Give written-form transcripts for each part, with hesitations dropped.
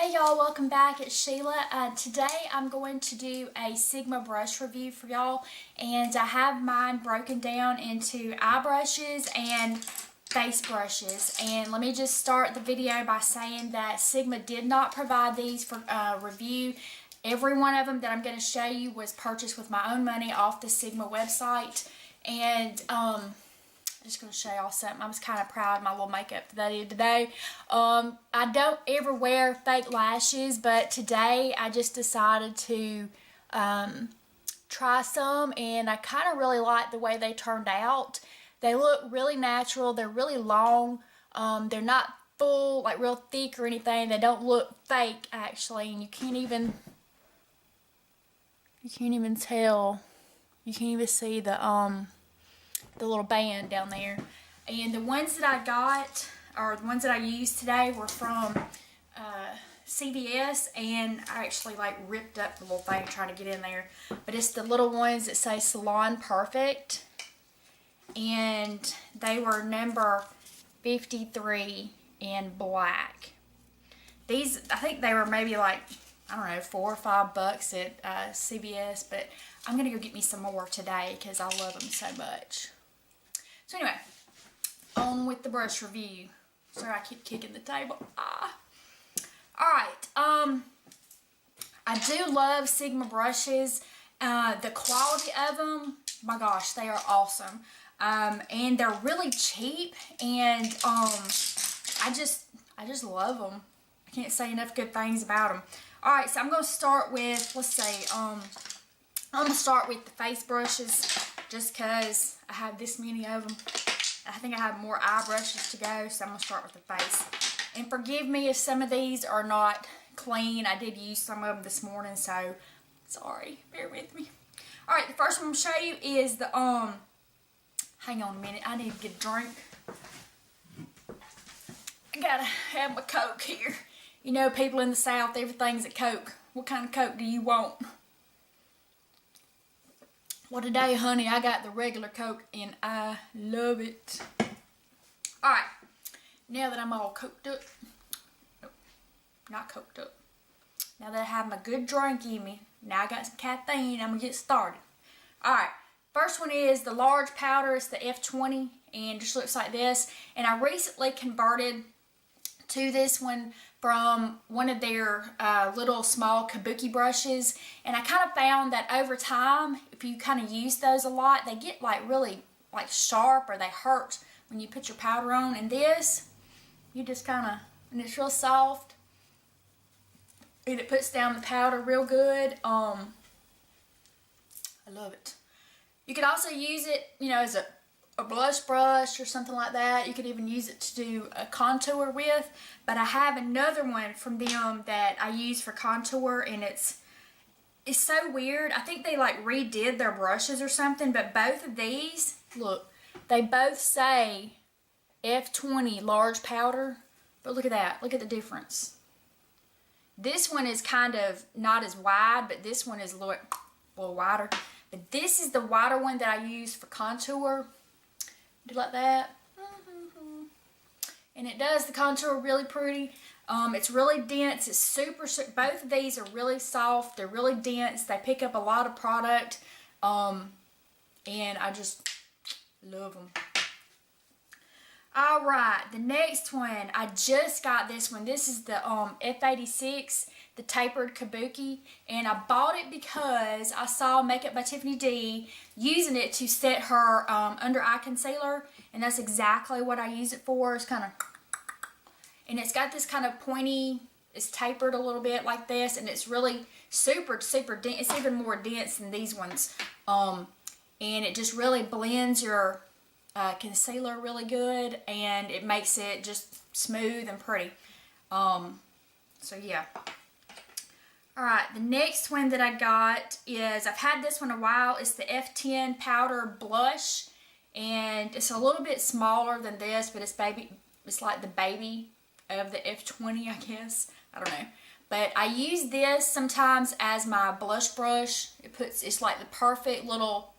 Hey y'all, welcome back. It's Sheila. Today I'm going to do a Sigma brush review for y'all, and I have mine broken down into eye brushes and face brushes. And let me just start the video by saying that Sigma did not provide these for review. Every one of them that I'm going to show you was purchased with my own money off the Sigma website. And I'm just going to show y'all something. I was kind of proud of my little makeup that I did today. I don't ever wear fake lashes, but today I just decided to try some, and I kind of really like the way they turned out. They look really natural. They're really long. They're not full, like real thick or anything. They don't look fake actually, and you can't even tell. You can't even see the little band down there. And the ones that I got, or the ones that I used today, were from CVS, and I actually like ripped up the little thing trying to get in there. But it's the little ones that say Salon Perfect, and they were number 53 in black. These, I think they were maybe like, I don't know, $4 or $5 at CVS, but I'm gonna go get me some more today because I love them so much. So anyway, on with the brush review. Sorry, I keep kicking the table. Alright, I do love Sigma brushes. The quality of them, my gosh, they are awesome. And they're really cheap, and I just love them. I can't say enough good things about them. Alright, so I'm going to start with, let's see, I'm going to start with the face brushes, just because I have this many of them. I think I have more eye brushes to go, so I'm going to start with the face. And forgive me if some of these are not clean. I did use some of them this morning, so sorry, bear with me. Alright, the first one I'm going to show you is the, hang on a minute, I need to get a drink. I gotta have my Coke here. You know, people in the South, everything's a Coke. What kind of Coke do you want? Well, today, honey, I got the regular Coke, and I love it. Alright, now that I'm all coked up, nope, not coked up. Now that I have my good drink in me, now I got some caffeine, I'm going to get started. Alright, first one is the large powder. It's the F20, and just looks like this. And I recently converted to this one from one of their little small kabuki brushes, and I kind of found that over time, if you kind of use those a lot, they get like really like sharp, or they hurt when you put your powder on. And this, you just kind of, and it's real soft, and it puts down the powder real good. I love it. You could also use it, you know, as a blush brush or something like that. You could even use it to do a contour with. But I have another one from them that I use for contour, and it's so weird. I think they like redid their brushes or something, but both of these, look, they both say F20 large powder, but look at that. Look at the difference. This one is kind of not as wide, but this one is a little wider. But this is the wider one that I use for contour. Do like that. And it does the contour really pretty. It's really dense. It's super, both of these are really soft. They're really dense. They pick up a lot of product. And I just love them. Alright, the next one, I just got this one. This is the F86, the tapered kabuki, and I bought it because I saw Makeup by Tiffany D using it to set her under eye concealer, and that's exactly what I use it for. It's kind of, and it's got this kind of pointy, it's tapered a little bit like this, and it's really super dense. It's even more dense than these ones, and it just really blends your concealer really good, and it makes it just smooth and pretty. So yeah. Alright, the next one that I got is, I've had this one a while, it's the F10 powder blush, and it's a little bit smaller than this, but it's like the baby of the F20, I guess. I don't know. But I use this sometimes as my blush brush. It's like the perfect little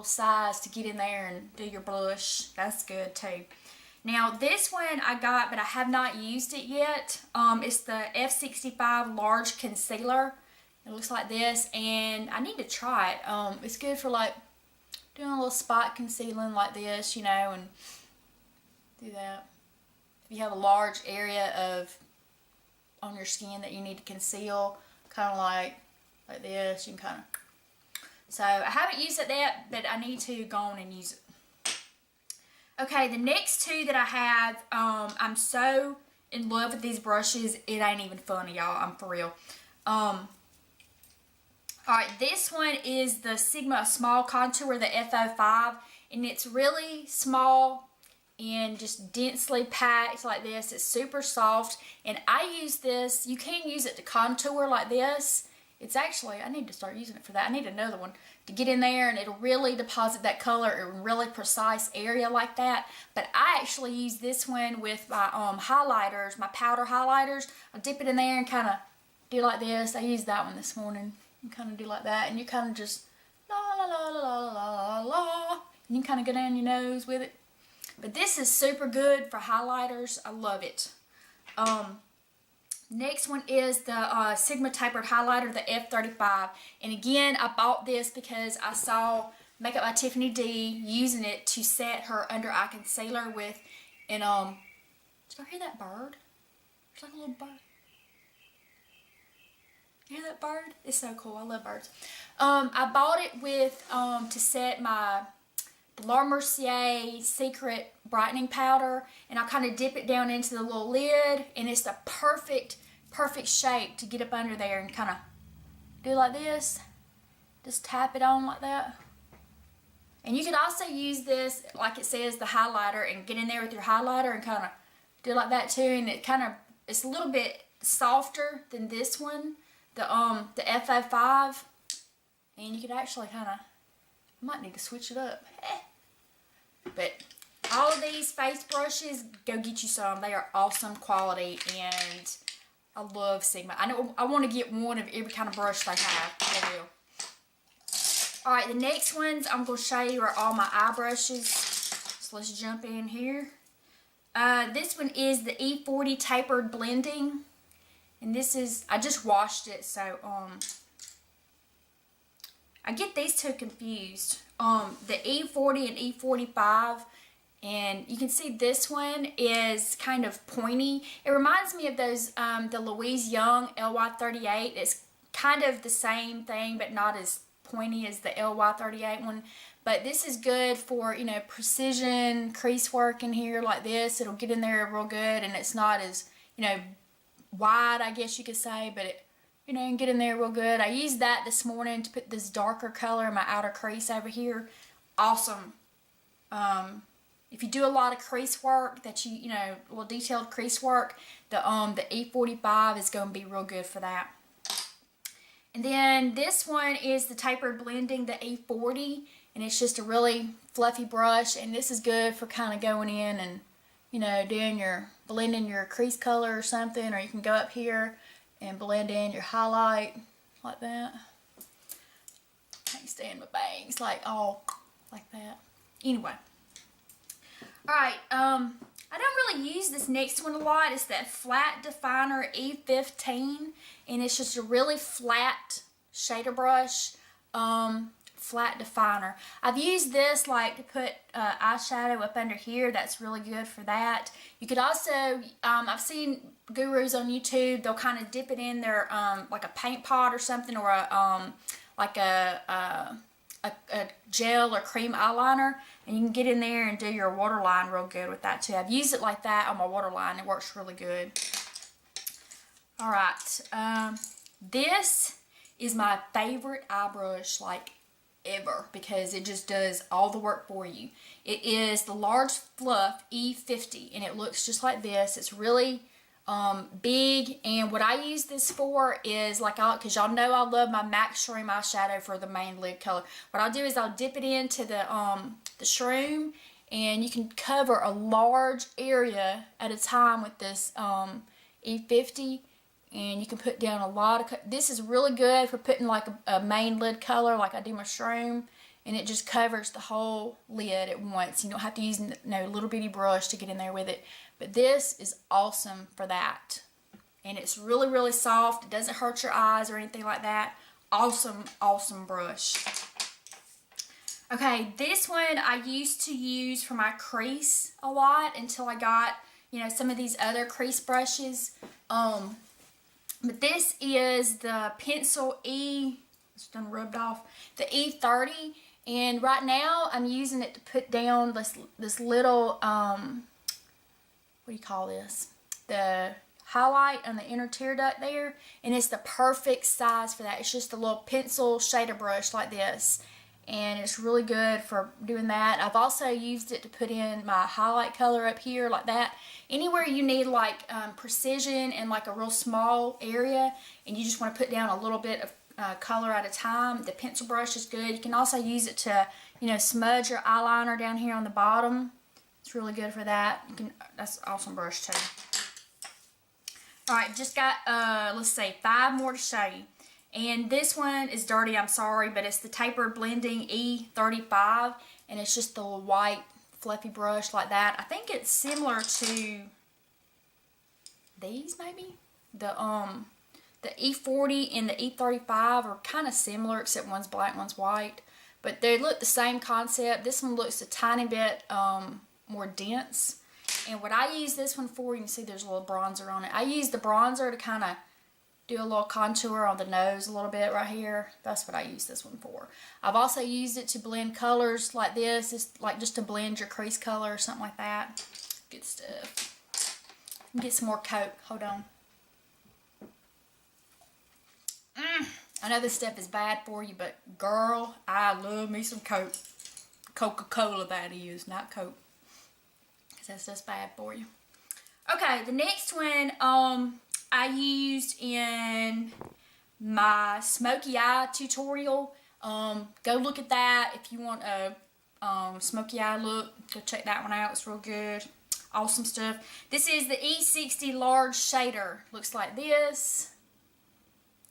size to get in there and do your blush. That's good too. Now this one I got, but I have not used it yet. It's the F65 Large Concealer. It looks like this, and I need to try it. It's good for like doing a little spot concealing like this, you know, and do that. If you have a large area on your skin that you need to conceal, kind of like this, you can kind of. So I haven't used it yet, but I need to go on and use it. Okay, the next two that I have, I'm so in love with these brushes, it ain't even funny, y'all. I'm for real. Alright, this one is the Sigma Small Contour, the F05, and it's really small and just densely packed like this. It's super soft, and I use this. You can use it to contour like this. It's actually, I need to start using it for that. I need another one to get in there, and it'll really deposit that color in a really precise area like that. But I actually use this one with my highlighters, my powder highlighters. I dip it in there and kind of do like this. I used that one this morning. You kind of do like that, and you kind of just la la la la la la la, and you kind of go down your nose with it. But this is super good for highlighters. I love it. Next one is the Sigma Tapered Highlighter, the F35. And again, I bought this because I saw Makeup by Tiffany D using it to set her under eye concealer with. And did you hear that bird? There's like a little bird. You hear that bird? It's so cool. I love birds. I bought it with to set my La Mercier Secret Brightening Powder, and I kind of dip it down into the little lid, and it's the perfect shape to get up under there and kind of do like this. Just tap it on like that. And you can also use this, like it says, the highlighter, and get in there with your highlighter and kind of do like that too. And it's a little bit softer than this one, the F05, and you could actually kind of, I might need to switch it up. But all of these face brushes, go get you some. They are awesome quality, and I love Sigma. I want to get one of every kind of brush they have. I will. Alright, the next ones I'm going to show you are all my eye brushes. So let's jump in here. This one is the E40 Tapered Blending. And this is, I just washed it, so I get these two confused. The E40 and E45, and you can see this one is kind of pointy. It reminds me of those, the Louise Young LY38. It's kind of the same thing, but not as pointy as the LY38 one. But this is good for, you know, precision crease work in here like this. It'll get in there real good, and it's not as, you know, wide, I guess you could say, but it, you know, and get in there real good. I used that this morning to put this darker color in my outer crease over here. Awesome. If you do a lot of crease work, that you know, a little detailed crease work, the E45 is going to be real good for that. And then this one is the Tapered Blending, the E40, and it's just a really fluffy brush, and this is good for kind of going in and, you know, blending your crease color or something, or you can go up here and blend in your highlight like that. I can't stand my bangs like all like that. Anyway. Alright, I don't really use this next one a lot. It's that Flat Definer E15, and it's just a really flat shader brush. Flat definer. I've used this like to put eyeshadow up under here. That's really good for that. You could also, I've seen gurus on YouTube, they'll kind of dip it in their like a paint pot or something, or a like a gel or cream eyeliner, and you can get in there and do your waterline real good with that too. I've used it like that on my waterline. It works really good. Alright, this is my favorite eye brush like ever, because it just does all the work for you. It is the Large Fluff E50, and it looks just like this. It's really big, and what I use this for is like, because y'all know I love my MAC Shroom eyeshadow for the main lid color. What I'll do is I'll dip it into the Shroom, and you can cover a large area at a time with this E50, and you can put down a lot of, this is really good for putting like a main lid color like I do my Shroom, and it just covers the whole lid at once. You don't have to use no little bitty brush to get in there with it. But this is awesome for that. And it's really, really soft. It doesn't hurt your eyes or anything like that. Awesome, awesome brush. Okay, this one I used to use for my crease a lot until I got, you know, some of these other crease brushes. But this is the Pencil E, it's done rubbed off, the E30. And right now I'm using it to put down this little, what do you call this? The highlight on the inner tear duct there. And it's the perfect size for that. It's just a little pencil shader brush like this. And it's really good for doing that. I've also used it to put in my highlight color up here like that. Anywhere you need like precision and like a real small area and you just want to put down a little bit of color at a time, the pencil brush is good. You can also use it to, you know, smudge your eyeliner down here on the bottom. It's really good for that. You can, that's an awesome brush too. Alright, just got, let's see, 5 more to show you. And this one is dirty, I'm sorry, but it's the Tapered Blending E35, and it's just the white fluffy brush like that. I think it's similar to these maybe? The E40 and the E35 are kind of similar, except one's black, one's white. But they look the same concept. This one looks a tiny bit more dense. And what I use this one for, you can see there's a little bronzer on it. I use the bronzer to kind of do a little contour on the nose a little bit right here. That's what I use this one for. I've also used it to blend colors like this. It's like just to blend your crease color or something like that. Good stuff. Get some more Coke. Hold on. I know this stuff is bad for you, but girl, I love me some Coke. Coca-Cola that is, not Coke. Because that's just bad for you. Okay, the next one, I used in my smoky eye tutorial. Go look at that if you want a smoky eye look. Go check that one out. It's real good. Awesome stuff. This is the E60 Large Shader. Looks like this.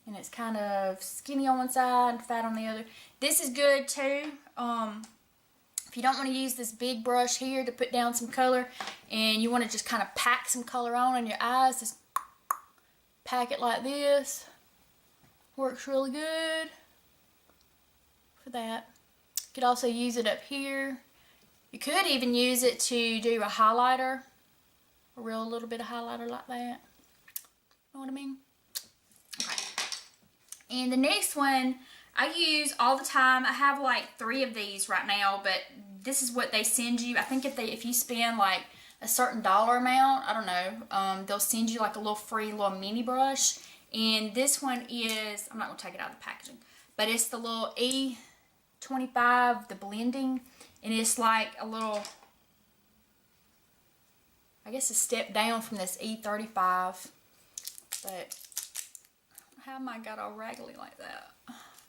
And it's kind of skinny on one side and fat on the other. This is good too. If you don't want to use this big brush here to put down some color and you want to just kind of pack some color on your eyes, just pack it like this. Works really good for that. You could also use it up here. You could even use it to do a highlighter. A real little bit of highlighter like that. Know what I mean? Okay. And the next one I use all the time. I have like 3 of these right now, but this is what they send you. I think if you spend like a certain dollar amount, I don't know, they'll send you like a little free little mini brush. And this one is, I'm not going to take it out of the packaging, but it's the little E25, the blending. And it's like a little, I guess a step down from this E35. But how am I got all raggedy like that?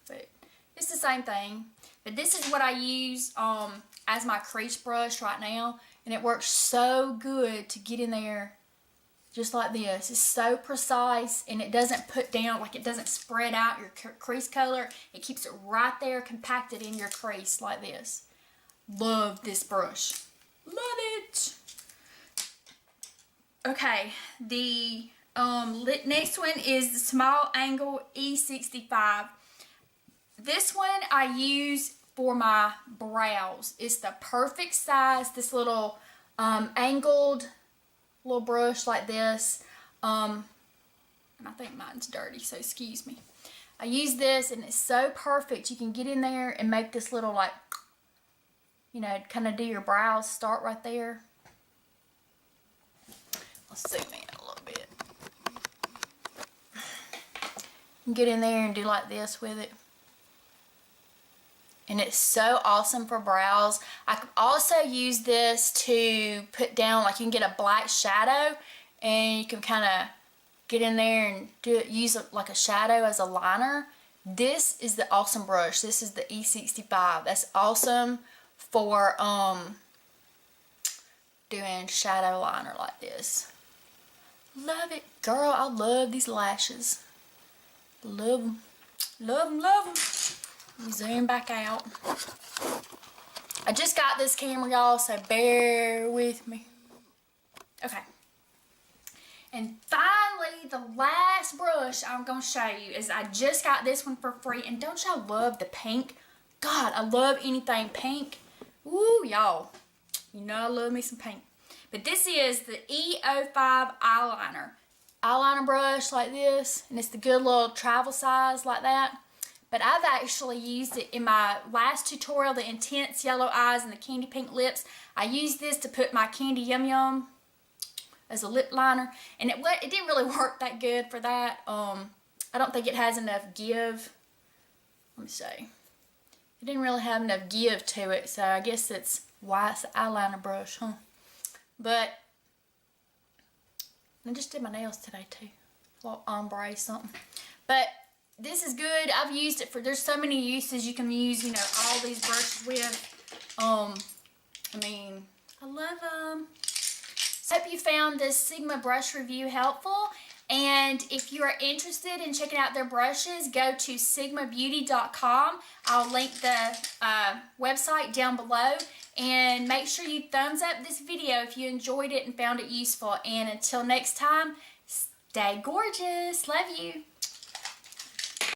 But it's the same thing. But this is what I use as my crease brush right now. And it works so good to get in there just like this. It's so precise and it doesn't put down, like it doesn't spread out your crease color. It keeps it right there compacted in your crease like this. Love this brush. Love it. Okay, the next one is the Small Angle E65. This one I use for my brows. It's the perfect size. This little angled little brush like this. And I think mine's dirty, so excuse me. I use this and it's so perfect. You can get in there and make this little like, you know, kind of do your brows. Start right there. Let's zoom in a little bit. Get in there and do like this with it. And it's so awesome for brows. I can also use this to put down, like you can get a black shadow and you can kind of get in there and use it like a shadow as a liner. This is the awesome brush. This is the E65. That's awesome for doing shadow liner like this. Love it. Girl, I love these lashes. Love them. Love them, love them. Zoom back out. I just got this camera, y'all, so bear with me. Okay. And finally, the last brush I'm going to show you is I just got this one for free. And don't y'all love the pink? God, I love anything pink. Woo, y'all. You know I love me some pink. But this is the E05 eyeliner. Eyeliner brush like this. And it's the good little travel size like that. But I've actually used it in my last tutorial, the intense yellow eyes and the candy pink lips. I used this to put my Candy Yum Yum as a lip liner. And it didn't really work that good for that. I don't think it has enough give. Let me see. It didn't really have enough give to it. So I guess it's why it's the eyeliner brush, huh? But I just did my nails today too. A little ombre something. But this is good. I've used it for, there's so many uses you can use, you know, all these brushes with. I mean, I love them. So hope you found this Sigma brush review helpful. And if you are interested in checking out their brushes, go to sigmabeauty.com. I'll link the website down below. And make sure you thumbs up this video if you enjoyed it and found it useful. And until next time, stay gorgeous. Love you.